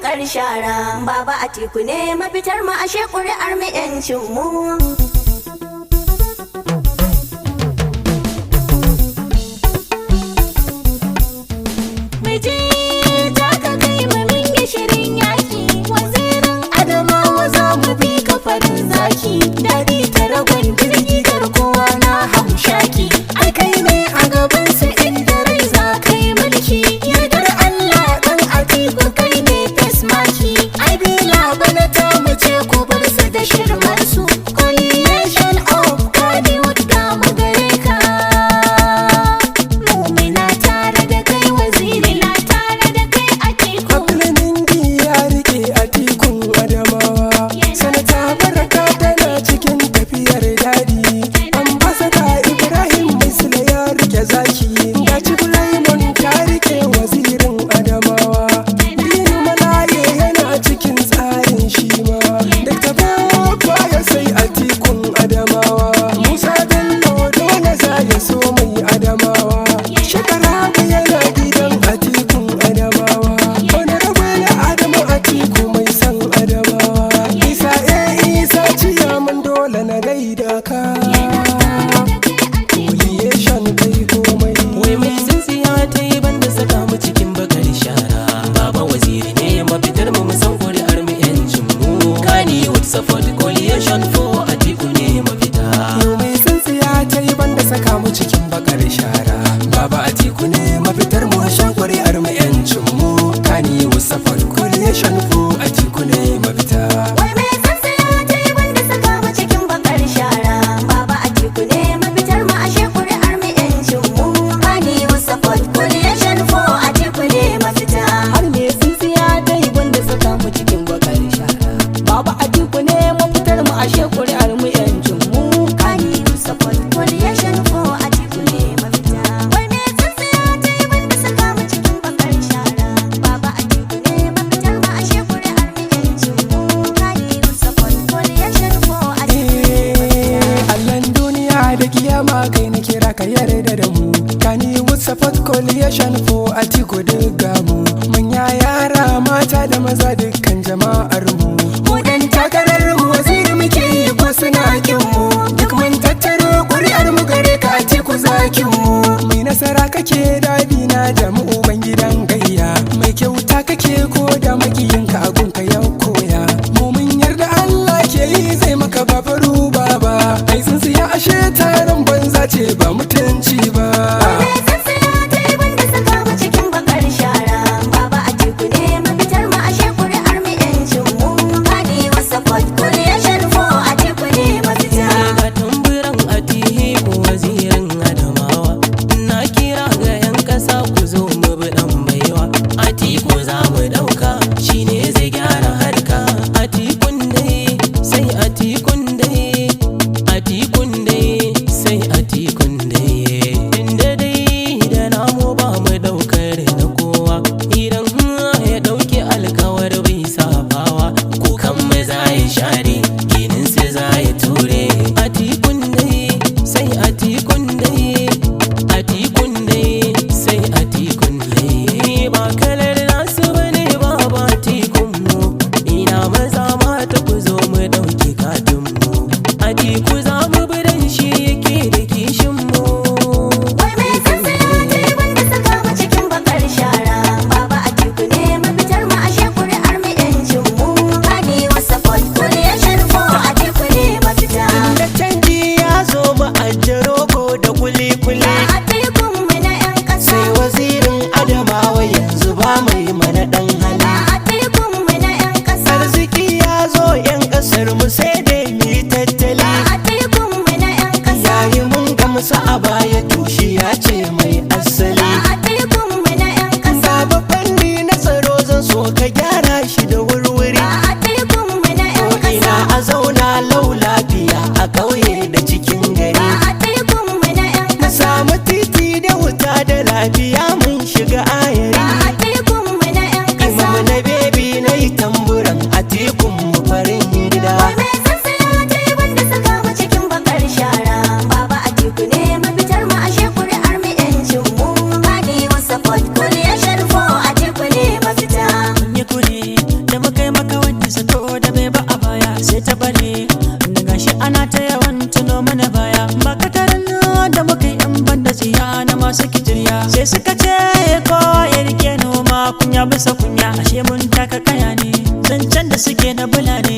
bakar shara. Baba Atiku ne mafitar mu, ashe ƙuri'ar mu 'yancin mu. Daɗi ta ragon jirgi garkuwa na hamshaki. Ai kai ne a gaban su inda rai za ka yi mulki. Yardar Allah ɗan Atiku kai ne fesmaki. Ai bila bana ta mace ku bar su da shirmar su. Coalition of Kannywood ga mu gare ka. Mumina tare da kai, waziri na tare da kai Atiku. Abdulmin ya rike Atikun Adamawa. Sanata Baraka tana cikin tafiyar daɗi. Ambasada Ibrahim Misla ya rike zaki. Gaci Raymond ta rike wazirin Adamawa. Dinu Malaye yana cikin tsarin shi ma. Dr. Baba ya sai Atikun Adamawa. Musa Bello dole za ya so mai Adamawa. Shekara yana gidan Atikun Adamawa. Honorable Adamu Atiku mai san Adamawa. Isa Isa ciyaman dole na gaida ka. Coalition kai komai. Wai mai tsintsiya ta yi banda saka mu cikin bakar shara. Baba waziri ne mafitar mu san kuri'ar mu 'yancin mu. Kannywood support coalition for Atiku ne mafita. Yau mai tsintsiya ta yi banda saka mu cikin bakar shara. Baba Atiku ne mafitar mu shan kuri'ar mu 'yancin mu. Kannywood support coalition for Atiku ne mafita. Wai mai tsantsaya ta yi wanda saka mu cikin bakar shara. Baba Atiku ne mafitar mu, ashe ƙuri'ar mu 'yancin mu. Kannywood support coalition for Atiku ne mafita. Har me tsintsiya ta yi wanda saka mu cikin bakar shara. Baba Atiku ne mafitar mu, ashe ƙuri'ar mu 'yancin mu. Kannywood support coalition for Atiku ne mafita. Wai mai tsantsaya ta yi wanda saka mu cikin bakar shara. Baba Atiku ne mafitar mu, ashe ƙuri'ar mu 'yancin mu. Kannywood support coalition for Atiku ne mafita. Allahn duniya da kiyama kai na kira ka yarda da mu. Kannywood support coalition for Atiku duk ga mu. Manya yara mata da maza dukkan jama'ar mu. Mu dan takarar mu waziri muke yi ko suna kin mu. Duk mun tattaro ƙuri'ar mu gare ka Atiku zakin mu. Mai nasara kake daɗi na da mu uban gidan gayya. Mai kyauta kake ko da makiyinka a gunka ya koya. Mu mun yarda Allah ke yi zai maka babaru baba. Ai sun siya ashe taron banza ce ba mutunci ba. Mai tsantsaya ta yi wanda saka mu cikin bakar shara. Baba Atiku ne mafitar mu, ashe ƙuri'ar mu 'yancin mu. Kannywood support coalition for Atiku ne mafita. Ga tamburan Atiku wazirin Adamawa. Na kira ga 'yan ƙasa ku zo mu bi ɗan baiwa. Atiku za mu ɗauka shine zai gyara harka. Atikun dai sai Atikun dai. Atikun dai sai Atikun dai. Inda dai da namu ba mu ɗaukar na kowa. Idan ya ɗauki alkawar bai sabawa. Kukan mu za ya share ginin su za ya ture. Atikun dai sai Atikun dai. Atikun dai sai Atikun dai. Ba kalar nasu bane ba Atikun mu. Ina maza mata ku zo mu ɗauki katin mu. Atiku za mu bi dan shi yake da kishin mu. Wai mai tsantsaya ta yi wanda saka mu cikin bakar shara. Baba Atiku ne mafitar mu, ashe ƙuri'ar mu 'yancin mu. Kannywood support coalition for Atiku ne mafita. Da canji ya zo mu ajiye rogo da kuli-kuli. Atikun mu na 'yan ƙasa. Sai wazirin Adamawa yanzu ba mai mana ɗan hali. Atikun mu na 'yan ƙasa. Arziki ya zo 'yan ƙasar mu sai dai mu yi tattali. Atikun mu na 'yan ƙasa. Yayi mun gamsu a baya tushe ya ce mai asali. Atikun mu na 'yan ƙasa. Ga babban ni na tsaro zan so ka gyara shi da wurwuri. Atikun mu na 'yan Ko ina ƙasa. a zauna lau lafiya a ƙauye da cikin gari. Atikun mu na 'yan Mu ƙasa. samu titi da wuta da lafiya mun shiga ayari. Atikun mu na 'yan ƙasa. Imamu na bebi na yi tamburan Atikun mu farin gida. Wai mai tsantsaya ta yi wanda saka mu cikin bakar shara. Baba Atiku ne mafitar mu, ashe ƙuri'ar mu 'yancin mu. Kannywood support coalition for Atiku ne mafita. Mun yi kuri masu kitirya. Sai suka ce kowa ya rike noma kunya bisa kunya, ashe mun taka kaya ne. Zancen da suke na bula ne,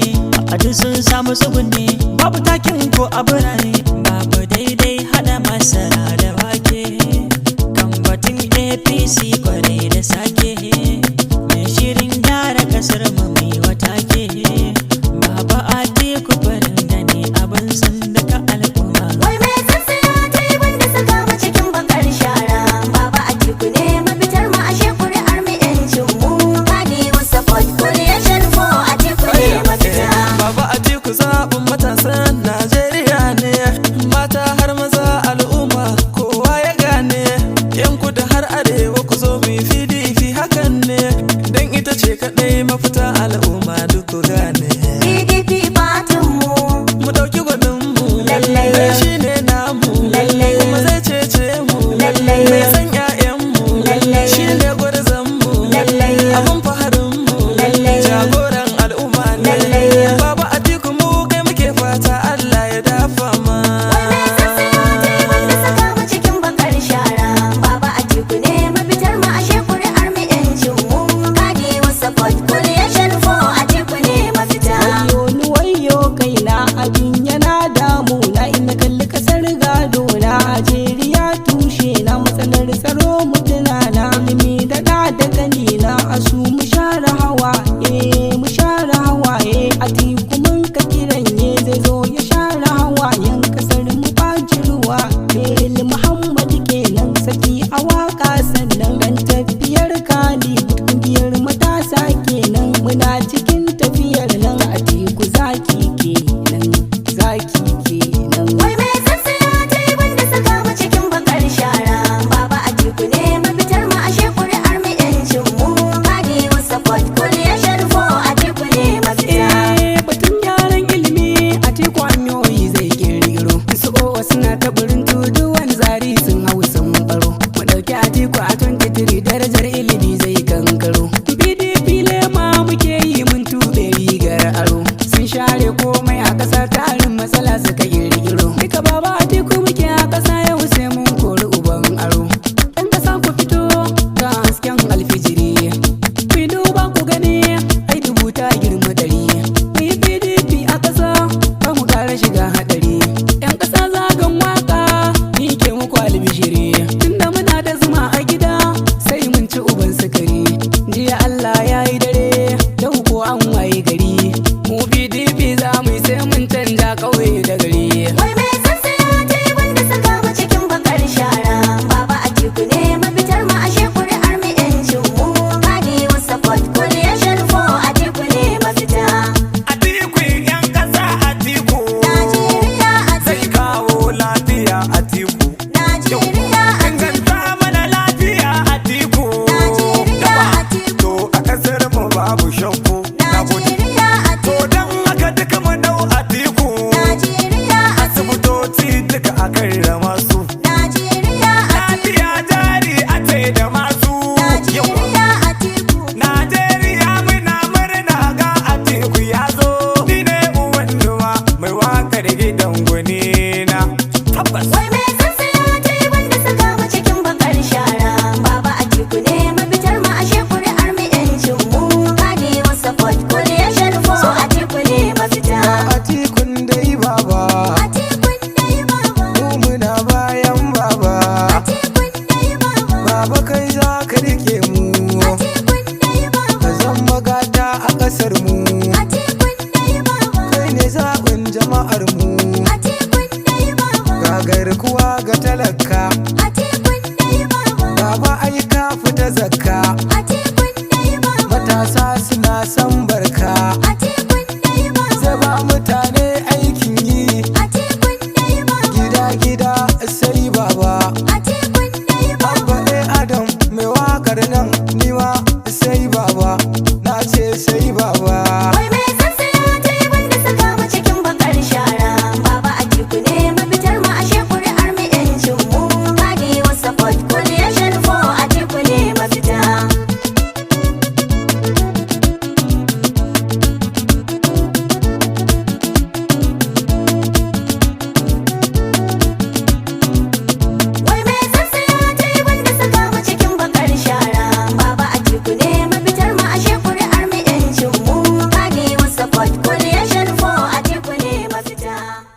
a duk sun samu tsugunne. Babu takin ko a birane, babu daidai hada masara da wake. Kan batun APC kwarai da sake, mai shirin gyara kasar mu mai watake. Baba Atiku farin gani abin sun daga al'umma. Wai me tsintsiya ta yi wanda saka mu cikin bakar shara. Baba Atiku ne mafitar mu, ashe kuri'ar mu yancin mu. Bani wasa pot coalition for Atiku ne mafita. Baba Atiku zaɓin matasan Najeriya ne, mata har maza al'umma kowa ya gane. Yan kudu har arewa ku zo mu PDP hakan ne, dan ita ce kaɗai mafita al'umma duk ku gane. PDP fatin mu, Mu ɗauki gwaninmu, Lallai. dan shi ne namu, Lallai. kuma zai cece mu, Lallai. mai san 'ya'yanmu, Lallai. shi ne gwarzonmu, Lallai. abin faharinmu, Lallai. jagoran al'umma ne. Lallai. Baba Atiku mu kai muke fata Allah ya dafa ma. wai me tsintsiya ta yi wanda saka mu cikin bakar shara. Baba Atiku ne mafitar mu, ashe kuri'ar mu yancin mu. Bani wasa pot coalition for Atiku ne mafita. Wayo kaina abin yana damuna, ina kalli kasar gado na Najeriya tushe na matsalar tsaro mutuna na ilimi da da kanina a su mu share hawaye Atiku mun ka kiranye zai zo ya share hawayen kasar mu fajiruwa. Beli Muhammad kenan saki a waka sannan dan tafiyar kali kungiyar matasa kenan muna cikin tafiyar nan Atiku zaki kenan. Wai me tsintsiya ta yi wanda saka mu cikin bakar shara. Baba Atiku ne mafitar mu, ashe kuri'ar mu yancin mu. Bani wasa pot coalition for Atiku ne mafita. Batun gyaran ilimi Atiku hanyoyi zai kirkiro, su owa suna ta burin tuduwan zari sun hau sun baro. Mu ɗauki Atiku a 23 darajar ilimi zai kankaro. PDP lema muke yi mun tube rigar aro, sun share komai a ƙasa tarin matsala suka kirkiro. Duka Baba Atiku muke a ƙasa yau sai mun kori uban aro. Ɗan ƙasa ku fito ga hasken alfijiri, ku duba ku gani ai dubu ta girma ɗari. Mu yi PDP a ƙasa ba mu ƙara shiga haɗari. 'Yan ƙasa zagon waka ni ke muku albishiri, tunda muna da zuma a gida sai mun ci uban sukari. Jiya Allah ya yi dare yau ko an waye gari, mu PDP za mu yi sai mun canja ƙauye da gari. Wai me tsintsiya ta yi wanda saka mu cikin bakar shara. Baba Atiku ne mafitar mu, ashe kuri'ar mu yancin mu. Bani wasa pot coalition for Atiku ne mafita. Atiku 'yan ƙasa Atiku Najeriya zai Atiku, kawo lafiya Atiku. Najeriya Atiku, Inganta mana lafiya Atiku. Najeriya Atiku, To a ƙasar mu babu shakku. Najeriya To Atiku, dan haka duka mu dau Atiku. Najeriya Atiku, Asibitoci duka a kai da masu. Najeriya Atiku, Lafiya jari a ce da masu. Najeriya Atiku. Najeriya muna murna ga Atiku ya zo. Ni ne uwan duwa mai waƙar gidan gwanina. Tabbas. Wai me tsintsiya ta yi wanda saka mu cikin bakar shara. Baba Atiku ne mafitar mu, ashe kuri'ar mu yancin mu. Bani wasa pot coalition for Atiku ne mafita. Atikun dai baba, Atikun dai baba, mu muna bayan baba. Atikun dai baba, Baba kai za ka rike mu, Atikun dai ka baba, zama gata a ƙasar mu. Atikun dai baba, Kai ne zaɓin jama'ar mu, Atikun dai baba, ga garkuwa ga talaka. Atikun dai baba, Baba ai ka fita zakka, Atikun dai baba, matasa suna son barka. Atikun dai baba, Zaba mutane aikin yi, Atikun dai baba, gida-gida sai baba. Atiku